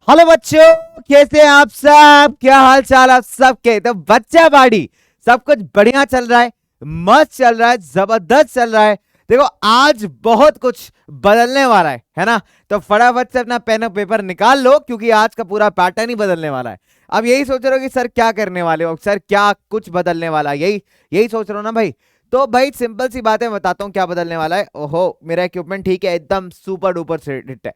Hello बच्चों, कैसे हैं आप सब? क्या हाल चाल आप सबके? तो बच्चा बाड़ी सब कुछ बढ़िया चल रहा है, मस्त चल रहा है, जबरदस्त चल रहा है। देखो आज बहुत कुछ बदलने वाला है ना? तो फटाफट से अपना पेन और पेपर निकाल लो क्योंकि आज का पूरा पैटर्न ही बदलने वाला है। अब यही सोच रहे हो कि सर क्या करने वाले हो, सर क्या कुछ बदलने वाला है, यही यही सोच रहे हो ना भाई? तो भाई सिंपल सी बात है, बताता हूँ क्या बदलने वाला है। ओहो, मेरा इक्विपमेंट ठीक है, एकदम सुपर डुपर हिट है।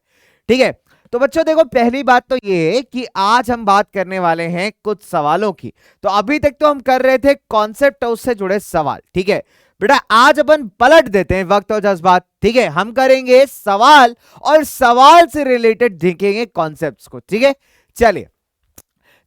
ठीक है, तो बच्चों देखो पहली बात तो ये कि आज हम बात करने वाले हैं कुछ सवालों की। तो अभी तक तो हम कर रहे थे कॉन्सेप्ट और उससे जुड़े सवाल। ठीक है बेटा, आज अपन पलट देते हैं वक्त और जज्बात। ठीक है, हम करेंगे सवाल और सवाल से रिलेटेड देखेंगे कॉन्सेप्ट्स को। ठीक है, चलिए।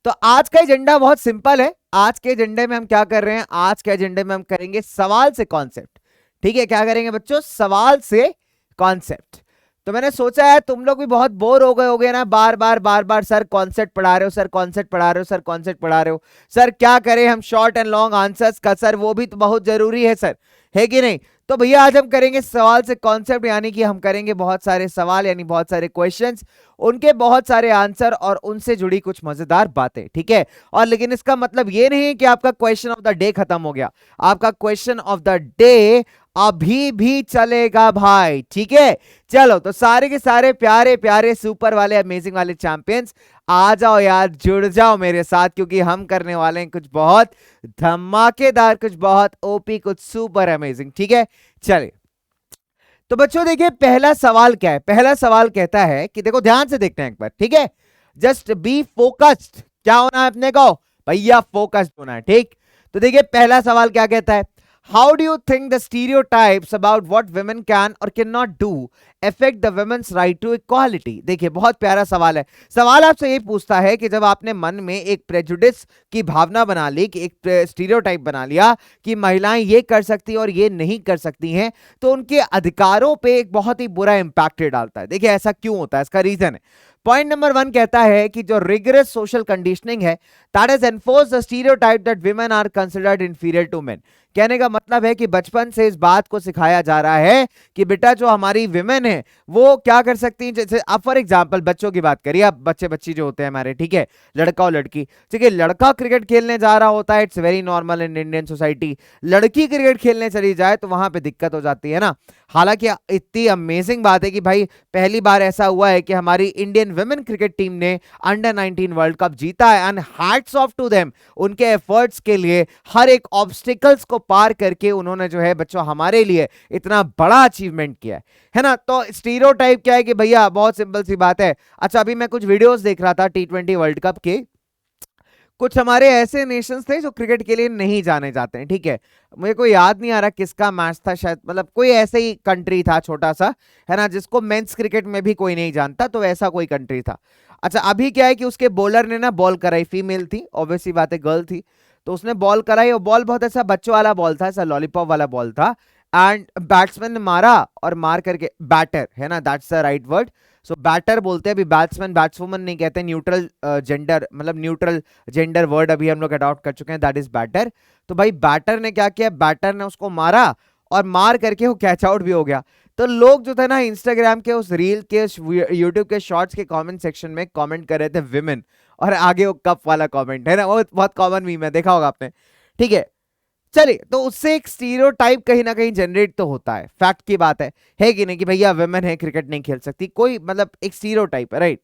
तो आज का एजेंडा बहुत सिंपल है। आज के एजेंडे में हम क्या कर रहे हैं? आज के एजेंडे में हम करेंगे सवाल से कॉन्सेप्ट। ठीक है, क्या करेंगे बच्चों? सवाल से कॉन्सेप्ट। तो मैंने सोचा है तुम लोग भी बहुत बोर हो गए होगे ना, बार बार सर कॉन्सेप्ट पढ़ा रहे हो, सर कॉन्सेप्ट पढ़ा रहे हो, सर कॉन्सेप्ट पढ़ा रहे हो, सर क्या करें हम शॉर्ट एंड लॉन्ग आंसर्स का? सर वो भी तो बहुत जरूरी है सर, है कि नहीं? तो भैया आज हम करेंगे सवाल से कॉन्सेप्ट, यानी कि हम करेंगे बहुत सारे सवाल, यानी बहुत सारे क्वेश्चंस, उनके बहुत सारे आंसर और उनसे जुड़ी कुछ मजेदार बातें। ठीक है, और लेकिन इसका मतलब ये नहीं कि आपका क्वेश्चन ऑफ द डे खत्म हो गया। आपका क्वेश्चन ऑफ द डे अभी भी चलेगा भाई। ठीक है, चलो तो सारे के सारे प्यारे प्यारे सुपर वाले अमेजिंग वाले चैंपियंस आ जाओ यार, जुड़ जाओ मेरे साथ क्योंकि हम करने वाले हैं कुछ बहुत धमाकेदार, कुछ बहुत ओपी, कुछ सुपर अमेजिंग। ठीक है, चलिए। तो बच्चों देखिए पहला सवाल क्या है। पहला सवाल कहता है कि देखो ध्यान से देखते हैं एक बार। ठीक है, जस्ट बी फोकस्ड। क्या होना है अपने को भैया? फोकस्ड होना है। ठीक, तो देखिए पहला सवाल क्या कहता है? How do you think the stereotypes about what women can or can not do affect the women's right to equality? देखिए बहुत प्यारा सवाल है। सवाल आपसे ये पूछता है कि जब आपने मन में एक प्रेजुडिस की भावना बना ली, कि एक स्टीरियोटाइप बना लिया कि महिलाएं ये कर सकती और ये नहीं कर सकती हैं, तो उनके अधिकारों पे एक बहुत ही बुरा इंपैक्ट डालता है। देखिए ऐसा क्यों होता है, इसका रीजन है। पॉइंट नंबर 1 कहता है कि जो रिगरस सोशल कंडीशनिंग है, that is enforce the stereotype that women are considered inferior to men. कहने का मतलब है कि बचपन से इस बात को सिखाया जा रहा है कि बेटा जो हमारी विमेन है वो क्या कर सकती हैं। जैसे आप फॉर एग्जांपल बच्चों की बात करिए, आप बच्चे बच्ची जो होते हैं हमारे, ठीक है, लड़का और लड़की। ठीक है, लड़का क्रिकेट खेलने जा रहा होता है, it's very normal in Indian society. लड़की क्रिकेट खेलने चली जाए तो वहां पे दिक्कत हो जाती है ना। हालांकि इतनी अमेजिंग बात है कि भाई पहली बार ऐसा हुआ है कि हमारी इंडियन वुमेन क्रिकेट टीम ने अंडर 19 वर्ल्ड कप जीता है, and hats off to them. उनके एफर्ट्स के लिए, हर एक ऑब्स्टिकल्स को पार करके उन्होंने जो है बच्चों हमारे लिए इतना बड़ा अचीवमेंट किया है ना। तो स्टीरियोटाइप क्या है कि भैया बहुत सिंपल सी बात है। अच्छा, अभी मैं कुछ वीडियोस देख रहा था T20 वर्ल्ड कप के। कुछ हमारे ऐसे नेशंस थे जो क्रिकेट के लिए नहीं जाने जाते हैं। ठीक है, मुझे कोई याद नहीं आ रहा किसका मैच था, शायद मतलब कोई ऐसे ही कंट्री था छोटा सा, है ना, जिसको मेंस क्रिकेट में भी कोई नहीं जानता, तो ऐसा कोई कंट्री था। अच्छा, अभी क्या है कि उसके बॉलर ने ना बॉल कराई, फीमेल थी, ऑब्वियसली बात है, गर्ल थी। तो उसने बॉल कराई और बॉल बहुत ऐसा बच्चों वाला बॉल था, ऐसा लॉलीपॉप वाला बॉल था। एंड बैट्समैन ने मारा, और मार करके, बैटर है ना, that's the right word. So batter बोलते हैं, अभी बैट्समैन बैट्सवुमन नहीं कहते, न्यूट्रल जेंडर, मतलब न्यूट्रल जेंडर वर्ड अभी हम लोग अडॉप्ट कर चुके हैं, दैट इज बैटर। तो भाई बैटर ने क्या किया? बैटर ने उसको मारा और मार करके वो कैच आउट भी हो गया। तो लोग जो थे ना इंस्टाग्राम के उस रील के, यूट्यूब के शॉर्ट्स के कमेंट सेक्शन में कमेंट कर रहे थे विमेन, और आगे वो कप वाला कमेंट है ना, वो बहुत कॉमन मीम है, देखा होगा आपने। ठीक है, चलिए, तो उससे एक स्टीरियोटाइप कहीं ना कहीं जनरेट तो होता है, फैक्ट की बात है कि नहीं, कि भैया वुमेन है क्रिकेट नहीं खेल सकती, कोई मतलब एक स्टीरियोटाइप है, राइट।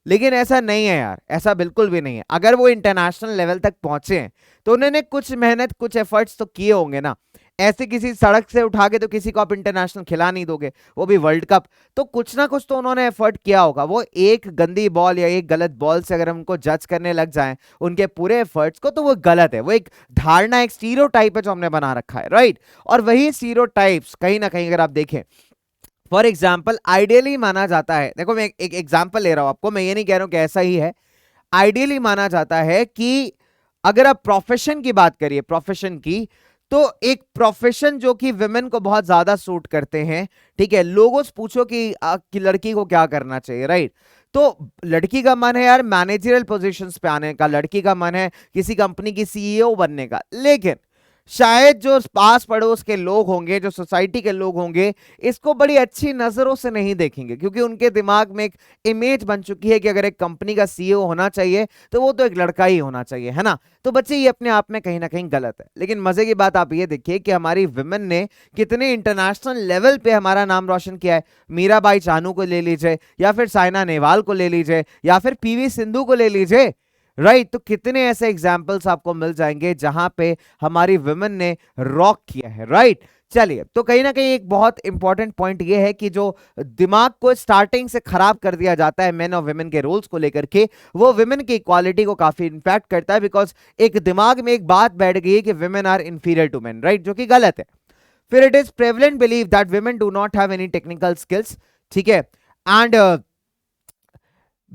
लेकिन ऐसा नहीं है यार, ऐसा बिल्कुल भी नहीं है। अगर वो इंटरनेशनल लेवल तक पहुंचे हैं तो उन्होंने कुछ मेहनत, कुछ एफर्ट्स तो किए होंगे ना। ऐसे किसी सड़क से उठा के तो किसी को आप इंटरनेशनल खिला नहीं दोगे, वो भी वर्ल्ड कप। तो कुछ ना कुछ तो उन्होंने एफर्ट किया होगा। वो एक गंदी बॉल या एक गलत बॉल से अगर हम उनको जज करने लग जाएं उनके पूरे एफर्ट्स को, तो वो गलत है। वो एक धारणा, एक स्टीरियोटाइप है जो हमने बना रखा है, राइट। और वही स्टीरियोटाइप्स कहीं ना कहीं अगर आप देखें, फॉर एग्जाम्पल आइडियली माना जाता है, देखो मैं एक एग्जाम्पल ले रहा हूं आपको, मैं ये नहीं कह रहा हूं कि ऐसा ही है। आइडियली माना जाता है कि अगर आप प्रोफेशन की बात करिए, प्रोफेशन की, तो एक प्रोफेशन जो कि विमेन को बहुत ज्यादा सूट करते हैं। ठीक है, लोगों से पूछो कि लड़की को क्या करना चाहिए, राइट। तो लड़की का मन है यार मैनेजरियल पोजीशंस पे आने का, लड़की का मन है किसी कंपनी की सीईओ बनने का, लेकिन शायद जो पास पड़ोस के लोग होंगे, जो सोसाइटी के लोग होंगे, इसको बड़ी अच्छी नजरों से नहीं देखेंगे, क्योंकि उनके दिमाग में एक इमेज बन चुकी है कि अगर एक कंपनी का सीईओ होना चाहिए तो वो तो एक लड़का ही होना चाहिए, है ना। तो बच्चे ये अपने आप में कहीं ना कहीं गलत है। लेकिन मजे की बात आप ये देखिए कि हमारी विमेन ने कितने इंटरनेशनल लेवल पे हमारा नाम रोशन किया है। मीराबाई चानू को ले लीजिए, या फिर साइना नेहवाल को ले लीजिए, या फिर पीवी सिंधु को ले लीजिए, राइट। तो कितने ऐसे एग्जाम्पल्स आपको मिल जाएंगे जहां पे हमारी विमेन ने रॉक किया है, राइट। चलिए, तो कहीं ना कहीं एक बहुत इंपॉर्टेंट पॉइंट ये है कि जो दिमाग को स्टार्टिंग से खराब कर दिया जाता है मेन और विमेन के रोल्स को लेकर के, वो विमेन की इक्वालिटी को काफी इंपैक्ट करता है, बिकॉज एक दिमाग में एक बात बैठ गई है कि women are inferior to men, right, जो कि गलत है। फिर it is prevalent believe that women do not have any technical skills, ठीक है, and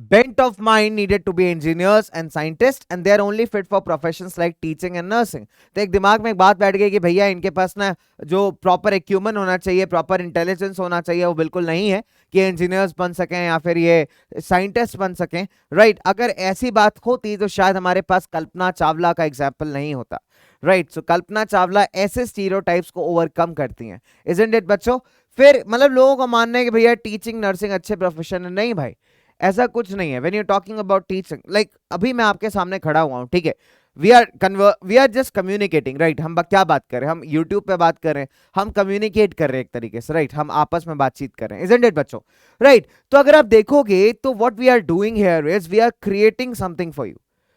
bent of mind needed to be engineers and scientists and they are only fit for professions like teaching and nursing। तो एक दिमाग में एक बात बैठ गई कि भैया इनके पास ना जो प्रॉपर एक्यूमेन होना चाहिए, प्रॉपर इंटेलिजेंस होना चाहिए, वो बिल्कुल नहीं है कि इंजीनियर्स बन सकें या फिर ये साइंटिस्ट बन सकें, राइट। अगर ऐसी बात होती तो शायद हमारे पास कल्पना चावला का एग्जाम्पल नहीं होता, राइट। सो कल्पना चावला ऐसे स्टीरियोटाइप्स को ओवरकम करती हैं, इजंट इट बच्चों। फिर मतलब लोगों का मानना है कि भैया टीचिंग नर्सिंग अच्छे प्रोफेशन है, नहीं भाई, ऐसा कुछ नहीं है। When you talking about teaching, like अभी मैं आपके सामने खड़ा हुआ हूं, ठीक है, we are just communicating, right. हम क्या बात कर रहे हैं, हम यूट्यूब पे बात कर रहे हैं, हम कम्युनिकेट कर रहे हैं एक तरीके से, राइट, हम आपस में बातचीत कर रहे हैं, इजंट इट बच्चों, राइट। तो अगर आप देखोगे तो what we are doing here is we are creating something for you,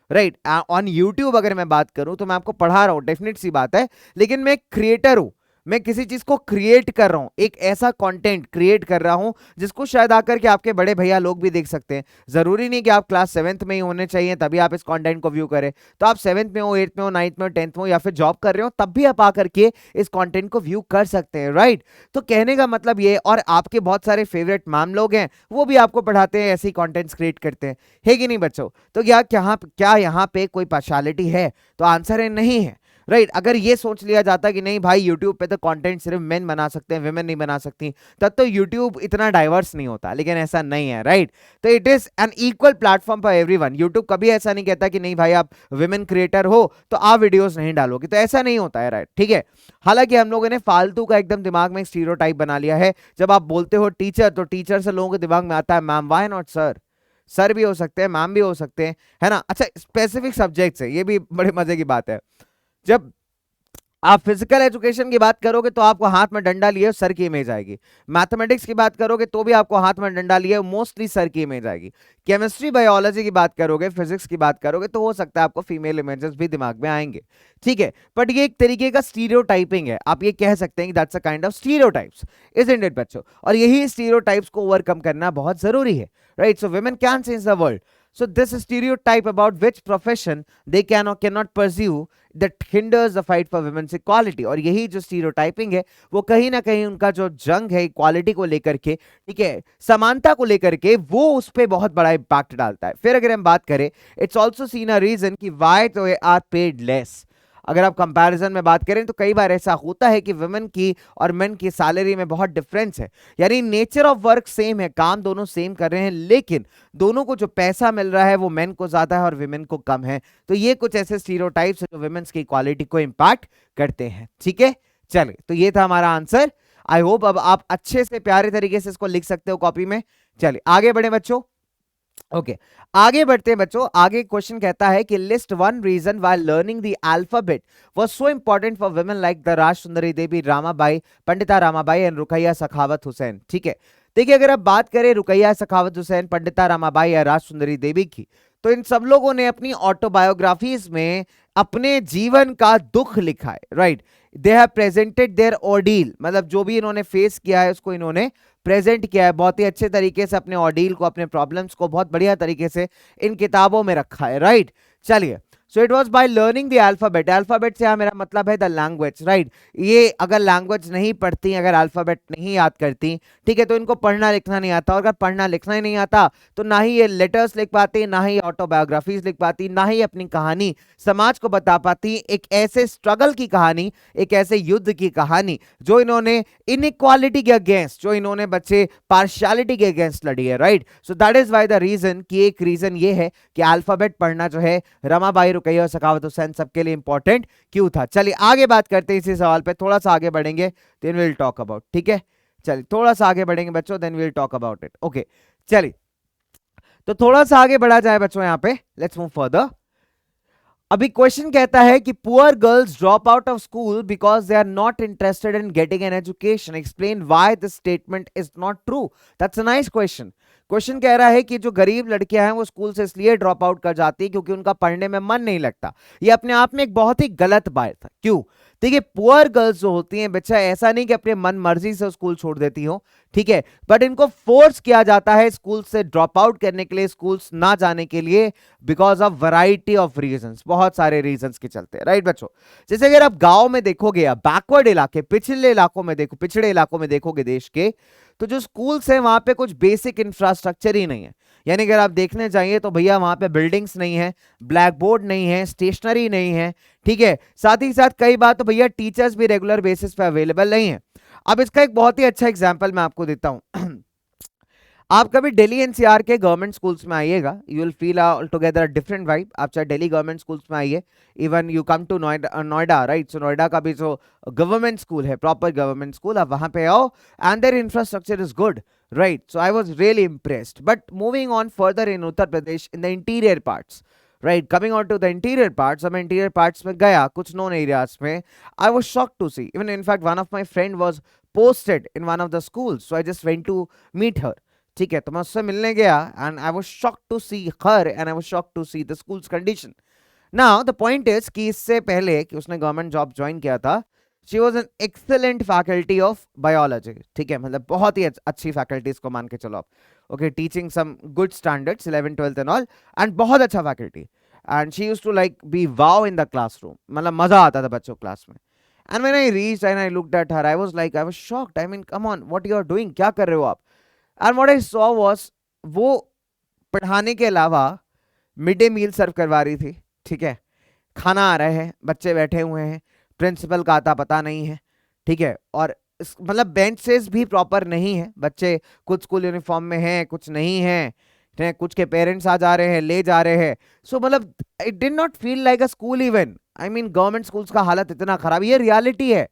right. On YouTube अगर मैं बात करूं तो मैं आपको पढ़ा रहा हूं, डेफिनेट सी बात है, लेकिन मैं क्रिएटर हूं, मैं किसी चीज को क्रिएट कर रहा हूं, एक ऐसा कंटेंट क्रिएट कर रहा हूं जिसको शायद आकर के आपके बड़े भैया लोग भी देख सकते हैं। जरूरी नहीं कि आप क्लास 7th में ही होने चाहिए तभी आप इस कंटेंट को व्यू करें। तो आप 7th में हो, 8th में हो, 9th में हो, 10th में हो, या फिर जॉब कर रहे हो, तब भी आप आकर के इस कंटेंट को व्यू कर सकते हैं, राइट। तो कहने का मतलब ये, और आपके बहुत सारे फेवरेट मैम लोग हैं, वो भी आपको पढ़ाते हैं, ऐसे ही कंटेंट्स क्रिएट करते हैं, है कि नहीं बच्चों। तो क्या यहाँ पे कोई पार्शियलिटी है? तो आंसर है नहीं है, राइट। अगर ये सोच लिया जाता कि नहीं भाई यूट्यूब पे तो कंटेंट सिर्फ मेन बना सकते हैं, विमेन नहीं बना सकती, तब तो यूट्यूब इतना डाइवर्स नहीं होता, लेकिन ऐसा नहीं है, राइट। तो it is an equal platform for everyone. YouTube कभी ऐसा नहीं कहता कि नहीं भाई आप विमेन क्रिएटर हो तो आप वीडियोस नहीं डालोगे, तो ऐसा नहीं होता है, राइट, ठीक है। हालांकि हम लोगों ने फालतू का एकदम दिमाग में स्टीरियोटाइप बना लिया है। जब आप बोलते हो टीचर, तो टीचर से लोगों के दिमाग में आता है ma'am, why not sir, sir भी हो सकते हैं, मैम भी हो सकते हैं, है ना। अच्छा, स्पेसिफिक सब्जेक्ट है, ये भी बड़े मजे की बात है। जब आप फिजिकल एजुकेशन की बात करोगे तो आपको हाथ में डंडा लिए सर की इमेज आएगी। मैथमेटिक्स की बात करोगे तो भी आपको हाथ में डंडा लिए मोस्टली सर की इमेज आएगी। केमिस्ट्री बायोलॉजी की बात करोगे, फिजिक्स की बात करोगे तो हो सकता है आपको फीमेल इमेजेस भी दिमाग में आएंगे, ठीक है। बट ये एक तरीके का स्टीरियोटाइपिंग है, आप ये कह सकते हैं कि that's a kind of stereotypes, isn't it बच्चों। और यही स्टीरियोटाइप्स को ओवरकम करना बहुत जरूरी है, right. So women can change the world. So this stereotype about which profession they can or cannot pursue that hinders the fight for women's equality। और यही जो stereotyping है वो कहीं ना कहीं उनका जो जंग है इक्वालिटी को लेकर के, ठीक है, समानता को लेकर के, वो उस पर बहुत बड़ा इम्पैक्ट डालता है। फिर अगर हम बात करें, it's also seen a reason कि वाई तो आर पेड लेस। अगर आप कंपैरिजन में बात करें तो कई बार ऐसा होता है कि वुमेन की और मेन की सैलरी में बहुत डिफरेंस है, यानी नेचर ऑफ वर्क सेम है, काम दोनों सेम कर रहे हैं, लेकिन दोनों को जो पैसा मिल रहा है वो मेन को ज्यादा है और विमेन को कम है। तो ये कुछ ऐसे स्टीरियोटाइप्स हैं जो विमेन्स की इक्वालिटी को इंपैक्ट करते हैं, ठीक है। चलिए, तो ये था हमारा आंसर। आई होप अब आप अच्छे से प्यारे तरीके से इसको लिख सकते हो कॉपी में। चलिए आगे बढ़े बच्चों, ओके आगे बढ़ते हैं बच्चों। आगे क्वेश्चन कहता है कि list one reason while learning the alphabet was so important for women like the Raj Sundari Devi, Ramabai, Pandita Ramabai and Rukaiya Sakhawat Hussain, ठीक है। देखिए, अगर आप बात करें रुकैया सखावत हुसैन, पंडिता रामाबाई या राज सुंदरी देवी की, तो इन सब लोगों ने अपनी ऑटोबायोग्राफीज में अपने जीवन का दुख लिखा है, right. They have presented their ordeal, मतलब जो भी इन्होंने फेस किया है उसको इन्होंने प्रेजेंट किया है बहुत ही अच्छे तरीके से, अपने ऑर्डील को, अपने प्रॉब्लम्स को बहुत बढ़िया तरीके से इन किताबों में रखा है, राइट। चलिए, so it was by learning the alphabet. Alphabet से मेरा मतलब है द लैंग्वेज, राइट। ये अगर लैंग्वेज नहीं पढ़ती, अगर अल्फाबेट नहीं याद करती, ठीक है, तो इनको पढ़ना लिखना नहीं आता। और अगर पढ़ना लिखना ही नहीं आता तो ना ही ये लेटर्स लिख पाती, ना ही ऑटोबायोग्राफीज लिख पाती, ना ही अपनी कहानी समाज को बता पाती। एक ऐसे स्ट्रगल की कहानी, एक ऐसे युद्ध की कहानी जो इन्होंने इनइक्वालिटी के अगेंस्ट, जो इन्होंने बच्चे पार्शियलिटी के अगेंस्ट लड़ी है, right. So that is why the reason, कि एक रीजन ये है कि अल्फाबेट पढ़ना जो है रमाबाई, रुकैया और सखावत हुसैन सबके लिए इंपॉर्टेंट क्यों था। चलिए आगे बात करते हैं इसी सवाल पे, थोड़ा सा आगे बढ़ेंगे देन विल टॉक अबाउट, ठीक है। चलिए थोड़ा सा आगे बढ़ेंगे बच्चों, then will talk about it. Okay चलिए, तो थोड़ा सा आगे बढ़ा जाए बच्चों, यहाँ पे लेट्स मूव फर्दर। अभी क्वेश्चन कहता है कि poor girls drop out of school because they are not interested in getting an education, explain why this statement is not true. That's a nice question. Question कह रहा है कि जो गरीब लड़कियां हैं वो स्कूल से इसलिए ड्रॉप आउट कर जाती है क्योंकि उनका पढ़ने में मन नहीं लगता। ये अपने आप में एक बहुत ही गलत बात है। क्यों? देखिए पुअर गर्ल्स जो होती हैं बच्चा, ऐसा नहीं कि अपने मन मर्जी से स्कूल छोड़ देती हो, ठीक है, बट इनको फोर्स किया जाता है स्कूल से ड्रॉप आउट करने के लिए, स्कूल्स ना जाने के लिए, because of variety of reasons, बहुत सारे रीजंस के चलते, राइट बच्चों। जैसे अगर आप गांव में देखोगे या बैकवर्ड इलाके, पिछले इलाकों में देखो, पिछड़े इलाकों में देखोगे देश के, तो जो स्कूल्स हैं वहां पे कुछ बेसिक इंफ्रास्ट्रक्चर ही नहीं है। यानी अगर आप देखने जाइए तो भैया वहां पे बिल्डिंग्स नहीं है, ब्लैक बोर्ड नहीं है, स्टेशनरी नहीं है, ठीक है, साथ ही साथ कई बार तो भैया टीचर्स भी रेगुलर बेसिस पे अवेलेबल नहीं है। अब इसका एक बहुत ही अच्छा एग्जांपल मैं आपको देता हूं। आप कभी दिल्ली एनसीआर के गवर्नमेंट स्कूल्स में आइएगा, you will feel all together different vibe. आप चाहे दिल्ली गवर्नमेंट स्कूल्स में आइए, even you come to Noida, right, so Noida का भी जो गवर्नमेंट स्कूल है, प्रॉपर गवर्नमेंट स्कूल, आप वहां पे आओ and their infrastructure is good, right? So I was really impressed. But moving on further in Uttar Pradesh, in the interior parts, right? Coming on to the interior parts, मैं interior parts में गया, कुछ known areas में, I was shocked to see. Even in fact, one of my friend was posted in one of the schools, so I just went to meet her. ठीक है, तो मैं उससे मिलने गया and I was shocked to see her and I was shocked to see the school's condition. Now the point is कि इससे पहले कि उसने गवर्नमेंट जॉब ज्वाइन किया था, she was an excellent faculty of biology, ठीक है, मतलब बहुत ही अच्छी फैकल्टी इसको मान के चलो आप, okay, teaching some good standards 11th 12th and all, and बहुत अच्छा faculty, and she used to like be wow in the classroom, मतलब मजा आता था बच्चों क्लास में। And when I reached and I looked at her, I was shocked, I mean come on, what you are doing, क्या कर रहे हो आप? And what I saw was, वो पढ़ाने के अलावा मिड डे मील सर्व करवा रही थी, ठीक है, खाना आ रहे हैं, बच्चे बैठे हुए हैं, प्रिंसिपल का आता पता नहीं है, ठीक है, और मतलब बेंचेस भी प्रॉपर नहीं है, बच्चे कुछ स्कूल यूनिफॉर्म में हैं, कुछ नहीं है, कुछ के पेरेंट्स आ जा रहे हैं, ले जा रहे हैं, सो मतलब it did not feel like a school even. I mean government schools का हालत इतना खराब, ये रियलिटी है।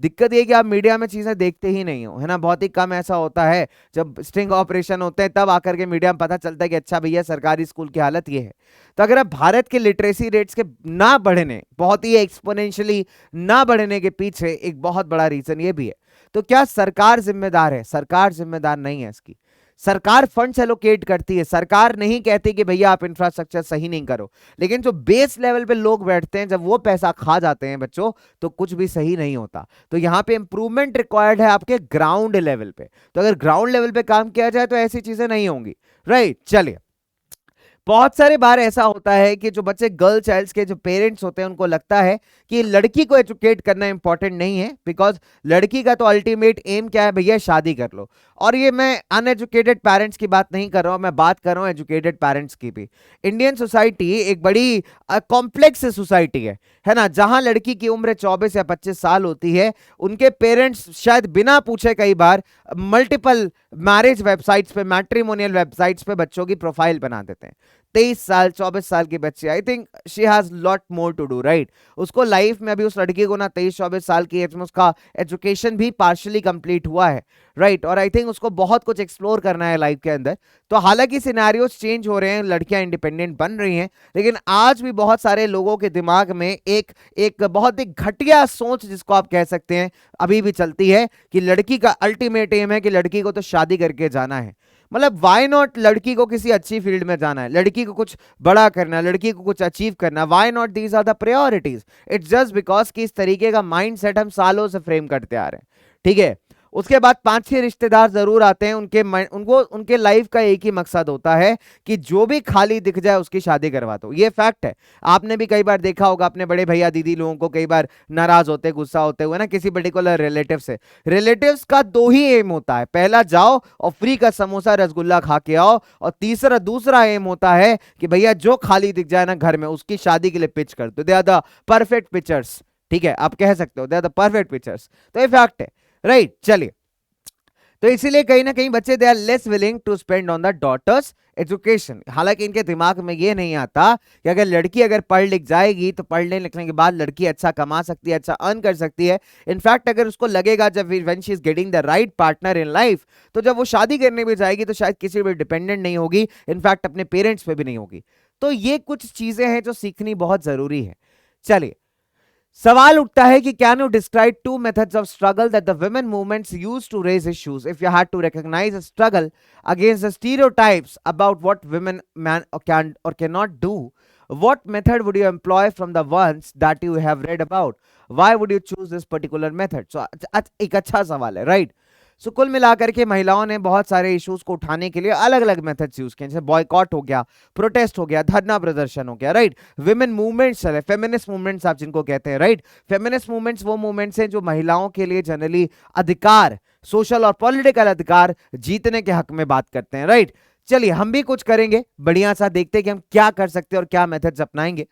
दिक्कत ये कि आप मीडिया में चीजें देखते ही नहीं हो, है ना, बहुत ही कम ऐसा होता है, जब स्टिंग ऑपरेशन होते हैं तब आकर के मीडिया में पता चलता है कि अच्छा भैया सरकारी स्कूल की हालत ये है। तो अगर आप भारत के लिटरेसी रेट्स के ना बढ़ने, बहुत ही एक्सपोनेंशियली ना बढ़ने के पीछे एक बहुत बड़ा रीजन ये भी है। तो क्या सरकार जिम्मेदार है? सरकार जिम्मेदार नहीं है इसकी। सरकार फंड्स एलोकेट करती है, सरकार नहीं कहती कि भैया आप इंफ्रास्ट्रक्चर सही नहीं करो, लेकिन जो बेस लेवल पे लोग बैठते हैं, जब वो पैसा खा जाते हैं बच्चों, तो कुछ भी सही नहीं होता। तो यहाँ पे इंप्रूवमेंट रिक्वायर्ड है आपके ग्राउंड लेवल पे। तो अगर ग्राउंड लेवल पे काम किया जाए तो ऐसी चीजें नहीं होंगी, राइट। चलिए, बहुत सारे बार ऐसा होता है कि जो बच्चे गर्ल चाइल्ड्स के जो पेरेंट्स होते हैं उनको लगता है कि लड़की को एजुकेट करना इंपॉर्टेंट नहीं है, बिकॉज लड़की का तो अल्टीमेट एम क्या है भैया, शादी कर लो। और ये मैं अनएजुकेटेड पेरेंट्स की बात नहीं कर रहा हूं, मैं बात कर रहा हूं एजुकेटेड पेरेंट्स की भी। इंडियन सोसाइटी एक बड़ी कॉम्प्लेक्स सोसाइटी है ना, जहां लड़की की उम्र 24 या 25 साल होती है, उनके पेरेंट्स शायद बिना पूछे कई बार मल्टीपल मैरिज वेबसाइट्स पे, मैट्रिमोनियल वेबसाइट्स पे बच्चों की प्रोफाइल बना देते हैं। 23 साल 24 साल की बच्ची, I think she has lot more to do, right. उसको लाइफ में अभी उस लड़की को ना 23-24 साल की एज में उसका एजुकेशन भी पार्शियली कंप्लीट हुआ है, राइट, और आई थिंक उसको बहुत कुछ एक्सप्लोर करना है लाइफ के अंदर। तो हालांकि सिनेरियोस चेंज हो रहे हैं, लड़कियां इंडिपेंडेंट बन रही हैं, लेकिन आज भी बहुत सारे लोगों के दिमाग में एक बहुत ही घटिया सोच, जिसको आप कह सकते हैं, अभी भी चलती है कि लड़की का अल्टीमेट एम है कि लड़की को तो शादी करके जाना है। मतलब व्हाई नॉट, लड़की को किसी अच्छी फील्ड में जाना है, लड़की को कुछ बड़ा करना है, लड़की को कुछ अचीव करना है, why not, these are the priorities. It's just because कि इस तरीके का माइंडसेट हम सालों से फ्रेम करते आ रहे हैं, ठीक है। उसके बाद 5-6 रिश्तेदार जरूर आते हैं, उनके लाइफ का एक ही मकसद होता है कि जो भी खाली दिख जाए उसकी शादी करवा दो। ये फैक्ट है। आपने भी कई बार देखा होगा अपने बड़े भैया दीदी लोगों को कई बार नाराज होते, गुस्सा होते हुए ना किसी पर्टिकुलर रिलेटिव से। रिलेटिव्स का 2 ही एम होता है, पहला जाओ और फ्री का समोसा रसगुल्ला खा के आओ, और दूसरा एम होता है कि भैया जो खाली दिख जाए ना घर में उसकी शादी के लिए पिच कर दो। They are the perfect pictures, ठीक है, आप कह सकते हो they are the perfect pictures. तो ये फैक्ट है, राइट। चलिए, तो इसीलिए कहीं ना कहीं बच्चे they are less willing to spend on the daughter's education. हालांकि इनके दिमाग में ये नहीं आता कि अगर लड़की अगर पढ़ लिख जाएगी तो पढ़ने लिखने के बाद लड़की अच्छा कमा सकती है, अच्छा अर्न कर सकती है। इनफैक्ट अगर उसको लगेगा जब when she is getting the right partner in life, तो जब वो शादी करने भी जाएगी तो शायद किसी पर डिपेंडेंट नहीं होगी, इनफैक्ट अपने पेरेंट्स पे भी नहीं होगी। तो ये कुछ चीजें हैं जो सीखनी बहुत जरूरी है। चलिए, सवाल उठता है कि can you describe two methods of struggle that the women movements used to raise issues if you had to recognise a struggle against the stereotypes about what women man can or can not do, what method would you employ from the ones that you have read about? Why would you choose this particular method? So एक अच्छा सवाल है, right? सो कुल मिलाकर के महिलाओं ने बहुत सारे इश्यूज को उठाने के लिए अलग अलग मेथड्स यूज किए, जैसे बॉयकॉट हो गया, प्रोटेस्ट हो गया, धरना प्रदर्शन हो गया, राइट? विमेन मूवमेंट्स चले, फेमिनिस्ट मूवमेंट्स आप जिनको कहते हैं, राइट? फेमिनिस्ट मूवमेंट्स वो मूवमेंट्स हैं जो महिलाओं के लिए जनरली अधिकार, सोशल और पॉलिटिकल अधिकार जीतने के हक में बात करते हैं, राइट? चलिए हम भी कुछ करेंगे, बढ़िया सा देखते हैं कि हम क्या कर सकते हैं और क्या मेथड्स अपनाएंगे।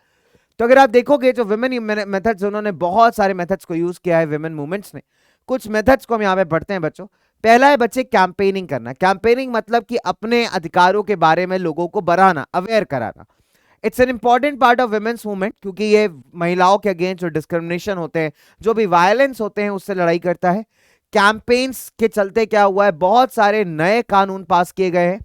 तो अगर आप देखोगे जो विमेन मेथड्स, उन्होंने बहुत सारे मेथड्स को यूज किया है विमेन मूवमेंट्स ने। कुछ मेथड्स को हम यहाँ पे पढ़ते हैं बच्चों। पहला है बच्चे कैंपेनिंग करना। कैंपेनिंग मतलब कि अपने अधिकारों के बारे में लोगों को बढ़ाना, अवेयर कराना। It's an important part of women's movement, क्योंकि ये महिलाओं के अगेंस्ट जो डिस्क्रिमिनेशन होते हैं, जो भी वायलेंस होते हैं, उससे लड़ाई करता है। कैंपेन्स के चलते क्या हुआ है, बहुत सारे नए कानून पास किए गए हैं।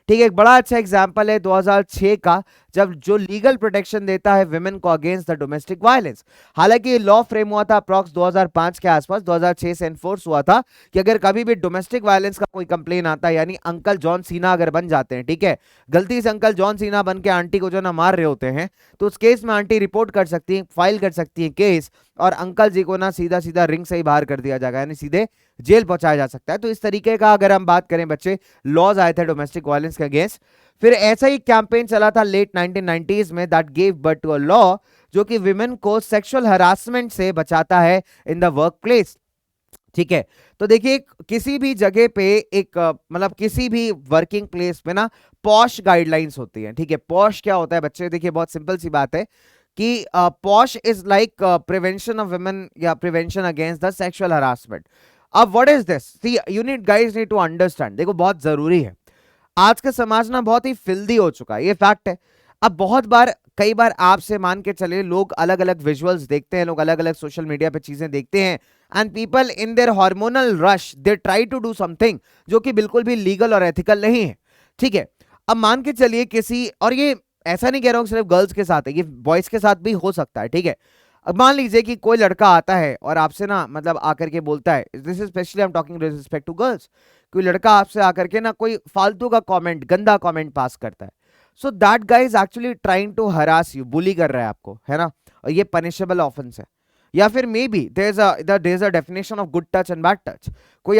ठीक है, एक बड़ा अच्छा एग्जांपल है 2006 का, जब जो लीगल प्रोटेक्शन देता है विमेन को अगेंस्ट द डोमेस्टिक वायलेंस। हालांकि ये लॉ फ्रेम हुआ था अप्रॉक्स 2005 के आसपास, 2006 से एनफोर्स हुआ था कि अगर कभी भी डोमेस्टिक वायलेंस का कोई कंप्लेन आता है, यानी अंकल जॉन सीना अगर बन जाते हैं, ठीक है, गलती से अंकल जॉन सीना बन के आंटी को जो ना मार रहे होते हैं, तो उस केस में आंटी रिपोर्ट कर सकती है, फाइल कर सकती है केस, और अंकल जी को ना सीधा सीधा रिंग से ही बाहर कर दिया जाएगा, यानी सीधे जेल पहुंचाया जा सकता है। तो इस तरीके का अगर हम बात करें बच्चे, लॉज आए थे डोमेस्टिक वायलेंस के अगेंस्ट। फिर ऐसा ही कैंपेन चला था लेट 1990s में, that give birth to a law, जो कि विमेन को सेक्सुअल हरासमेंट से बचाता है इन द वर्क प्लेस। ठीक है, तो देखिए किसी भी जगह पे एक मतलब किसी भी वर्किंग प्लेस पे ना पॉश गाइडलाइंस होती हैं। ठीक है, पॉश क्या होता है बच्चे, देखिए बहुत सिंपल सी बात है कि POSH is like prevention of women या prevention against the sexual harassment. अब what is this, see you need guys need to understand, देखो बहुत जरूरी है। आज का समाज ना बहुत ही फिल्दी हो चुका है, ये फैक्ट है। अब बहुत बार, कई बार आपसे मान के चले, लोग अलग अलग विजुअल्स देखते हैं, लोग अलग अलग सोशल मीडिया पे चीजें देखते हैं, and people in their hormonal rush they try to do something जो कि बिल्कुल भी लीगल और एथिकल नहीं है। ठीक है, अब मान के चलिए किसी, और ये ऐसा नहीं कह रहा हूं सिर्फ गर्ल्स के साथ है, ये बॉयज के साथ भी हो सकता है। ठीक है, अब मान लीजिए कि कोई लड़का आता है और आपसे ना मतलब आकर के बोलता है, this is specially I am talking with respect to girls, कोई लड़का आपसे आकर के ना कोई फालतू का कमेंट, गंदा कमेंट पास करता है, so that guy is actually trying to harass you, bully कर रहा है आपको, है ना, और ये पनिशेबल ऑफेंस है। या फिर maybe there is a definition of good touch and bad touch. कोई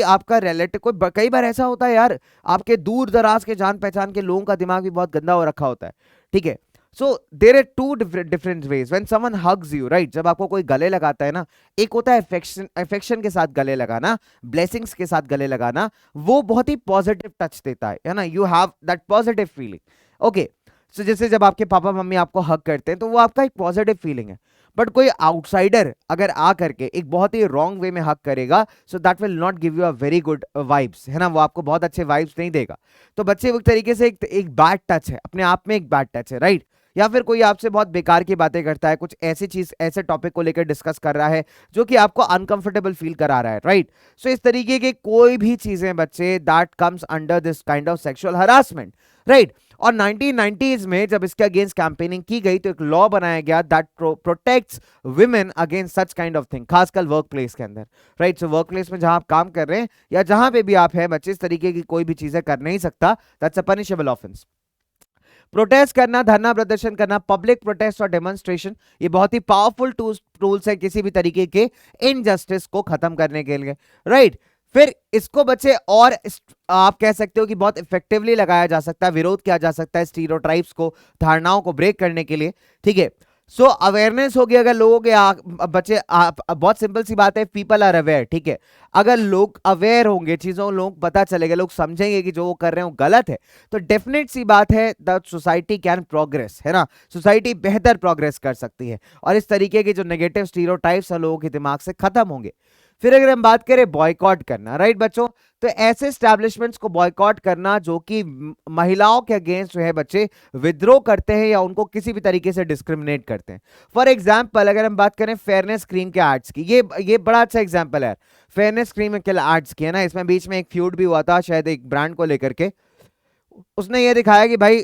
आपका रिलेटिव, कोई कई बार ऐसा होता है यार, आपके दूर दराज के जान पहचान के लोगों का दिमाग भी बहुत गंदा हो रखा होता है। ठीक है, so there are two different ways when someone hugs you, right? जब आपको कोई गले लगाता है ना, एक होता है अफेक्शन के साथ गले लगाना, ब्लेसिंग्स के साथ गले लगाना, वो बहुत ही पॉजिटिव टच देता है ना, you have that positive feeling. Okay, so जैसे जब आपके पापा मम्मी आपको हग करते हैं तो वो आपका एक पॉजिटिव फीलिंग है। बट कोई आउटसाइडर अगर आ करके एक बहुत ही रॉन्ग वे में हक करेगा, so that will not give you a very good vibes, है ना, वो आपको बहुत अच्छे वाइब्स नहीं देगा। तो बच्चे वो एक तरीके से एक बैड टच है, अपने आप में एक बैड टच है, राइट? या फिर कोई आपसे बहुत बेकार की बातें करता है, कुछ ऐसी चीज, ऐसे टॉपिक को लेकर डिस्कस कर रहा है जो कि आपको अनकंफर्टेबल फील करा रहा है, राइट? सो इस तरीके के कोई भी चीजें बच्चे, that comes under this kind of sexual harassment, right? और 1990s में जब इसके अगेंस्ट कैंपेनिंग की गई तो एक लॉ बनाया गया that protects women against such kind of thing, खासकर वर्क प्लेस के अंदर, राइट? सो वर्क प्लेस में जहां आप काम कर रहे हैं या जहां पे भी आप हैं बच्चे, इस तरीके की कोई भी चीजें कर नहीं सकता, that's a punishable offence. Protest करना, धरना प्रदर्शन करना, पब्लिक प्रोटेस्ट और डेमोन्स्ट्रेशन, ये बहुत ही पावरफुल टूल्स है किसी भी तरीके के इनजस्टिस को खत्म करने के लिए, राइट? फिर इसको बच्चे और आप कह सकते हो कि बहुत इफेक्टिवली लगाया जा सकता है, विरोध किया जा सकता है स्टीरियोटाइप्स को, धारणाओं को ब्रेक करने के लिए। ठीक है, सो अवेयरनेस होगी अगर लोगों के बच्चे, बहुत सिंपल सी बात है, पीपल आर अवेयर। ठीक है, अगर लोग अवेयर होंगे, चीजों लोग पता चलेगा, लोग समझेंगे कि जो वो कर रहे हैं वो गलत है, तो डेफिनेट सी बात है द सोसाइटी कैन प्रोग्रेस, है ना, सोसाइटी बेहतर प्रोग्रेस कर सकती है और इस तरीके के जो नेगेटिव स्टीरियोटाइप्स है लोगों के दिमाग से खत्म होंगे। फिर अगर हम बात करें बॉयकॉट करना, राइट बच्चों, तो ऐसे स्टैब्लिशमेंट्स को बॉयकॉट करना जो कि महिलाओं के अगेंस्ट जो है बच्चे विद्रोह करते हैं या उनको किसी भी तरीके से डिस्क्रिमिनेट करते हैं। फॉर एग्जाम्पल अगर हम बात करें फेयरनेस क्रीम के एड्स की, ये बड़ा अच्छा एग्जाम्पल है फेयरनेस क्रीम के एड्स की, है ना। इसमें बीच में एक फ्यूड भी हुआ था शायद एक ब्रांड को लेकर के। उसने ये दिखाया कि भाई,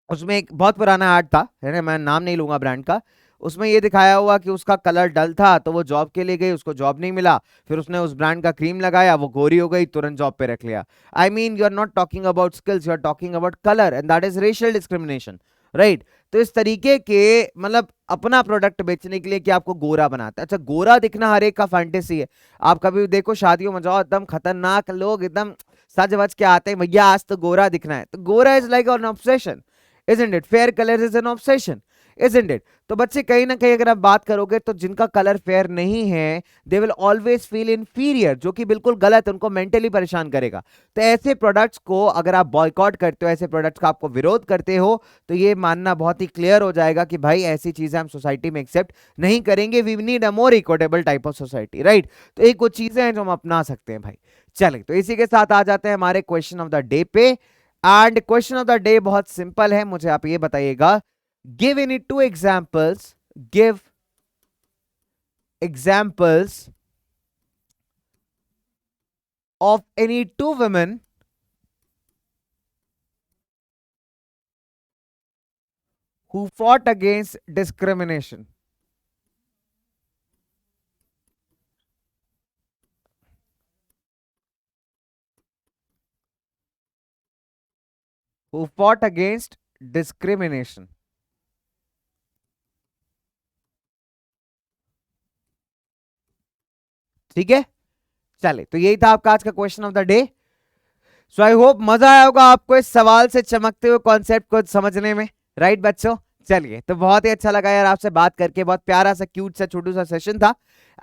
उसमें एक बहुत पुराना ऐड था, है ना, मैं नाम नहीं लूंगा ब्रांड का। उसमें ये दिखाया हुआ कि उसका कलर डल था तो वो जॉब के लिए गई, उसको जॉब नहीं मिला, फिर उसने उस ब्रांड का क्रीम लगाया, वो गोरी हो गई, तुरंत जॉब पे रख लिया। I mean you are not talking about skills, you are talking about colour and that is racial discrimination, right. तो इस तरीके के मतलब अपना प्रोडक्ट बेचने के लिए कि आपको गोरा बनाता है। अच्छा, गोरा दिखना हर एक का फैंटेसी है। आप कभी भी देखो शादियों में जाओ, एकदम खतरनाक लोग एकदम सज वज के आते हैं, भैया आज तो गोरा दिखना है। तो गोरा is like an obsession, isn't it? Fair color is an obsession, isn't it? तो बच्चे कहीं ना कहीं अगर आप बात करोगे तो जिनका कलर फेयर नहीं है they will always feel inferior, जो कि बिल्कुल गलत है, उनको मेंटली परेशान करेगा। तो ऐसे प्रोडक्ट्स को अगर आप बॉयकॉट करते हो, ऐसे प्रोडक्ट्स का आपको विरोध करते हो, तो ये मानना बहुत ही क्लियर हो जाएगा कि भाई ऐसी चीजें हम सोसाइटी में एक्सेप्ट नहीं करेंगे। We need a more equitable type of society, right. तो एक कुछ चीजें हैं जो हम अपना सकते हैं भाई। चलें, तो इसी के साथ आ जाते हैं हमारे क्वेश्चन ऑफ द डे पे। And question of the day बहुत सिंपल है, मुझे आप ये बताइएगा, give any two examples, give examples of any two women who fought against discrimination. Who fought against discrimination. ठीक है, चले, तो यही था आपका आज का question of the day. So I hope मजा आया होगा आपको इस सवाल से चमकते हुए कॉन्सेप्ट को समझने में, राइट बच्चों। चलिए, तो बहुत ही अच्छा लगा यार आपसे बात करके, बहुत प्यारा सा क्यूट सा छोटू सा सेशन था।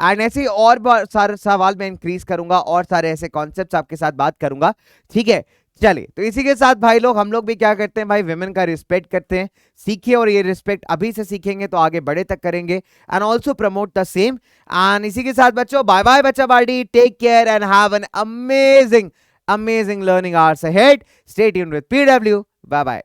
एंड ऐसे ही और बहुत सारे सवाल मैं इंक्रीज करूंगा और सारे ऐसे कॉन्सेप्ट्स आपके साथ बात करूंगा, ठीक है। चलिए, तो इसी के साथ भाई लोग हम लोग भी क्या करते हैं भाई, विमेन का रिस्पेक्ट करते हैं। सीखिए, और ये रिस्पेक्ट अभी से सीखेंगे तो आगे बड़े तक करेंगे, and also promote the same. And इसी के साथ बच्चों, बाय बाय बच्चा बाडी, take care and have an amazing learning hours ahead. Stay tuned with PW. Bye bye.